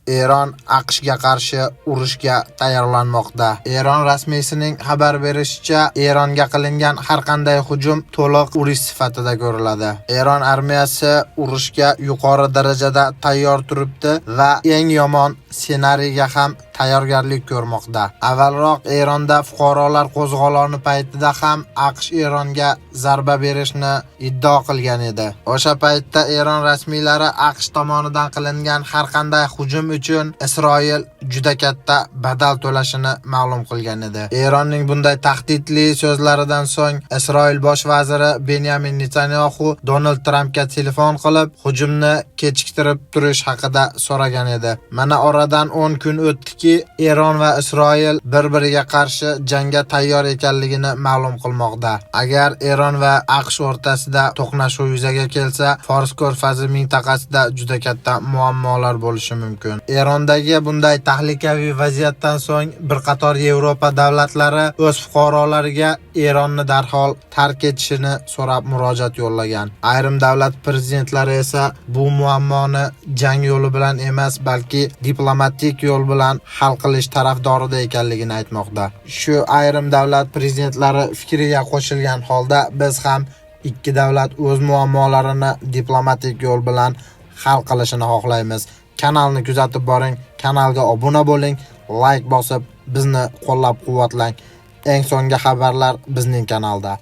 Eron AQShga qarshi urushga tayyorlanmoqda. Eron rasmiysining xabar berishicha, Eronga qilingan har qanday hujum to'liq urush sifatida ko'riladi. Eron armiyasi urushga yuqori darajada tayyor turibdi va eng yomon ssenariyga ham tayyorgarlik ko'rmoqda. Avvalroq Eronda fuqarolar qo'zg'oloni paytida ham AQSh Eronga zarba berishni iddao qilgan edi. O'sha paytda Eron rasmiylari AQSh tomonidan qilingan har qanday hujum uchun Isroil juda katta badal to'lashini ma'lum qilgan edi. Eronning bunday tahdidli so'zlaridan so'ng Isroil bosh vaziri Benyamin Netanyahu Donald Trampga telefon qilib, hujumni kechiktirib turish haqida so'ragan edi. Mana oradan 10 kun o'tdiki, Eron va Isroil bir-biriga qarshi jangga tayyor ekanligini ma'lum qilmoqda. Agar Eron va AQSh o'rtasida to'qnashuv yuzaga kelsa, Fors ko'rfazi mintaqasida juda katta muammolar bo'lishi mumkin. Erondagi bunday tahlikaviy vaziyatdan so'ng bir qator Yevropa davlatlari o'z fuqarolariga Eronni darhol tark etishini so'rab murojaat yo'llagan. Ayrim davlat prezidentlari esa bu muammoni jang yo'li bilan emas, balki diplomatik yo'l bilan hal qilish tarafdorida ekanligini aytmoqda. Shu ayrim davlat prezidentlari fikriga qo'shilgan holda biz ham ikki davlat o'z muammolarini diplomatik yo'l bilan hal qilishini xohlaymiz. Kanalni kuzatib boring, kanalga obuna bo'ling, like bosib bizni qo'llab-quvvatlang. Eng so'nggi xabarlar bizning kanalda.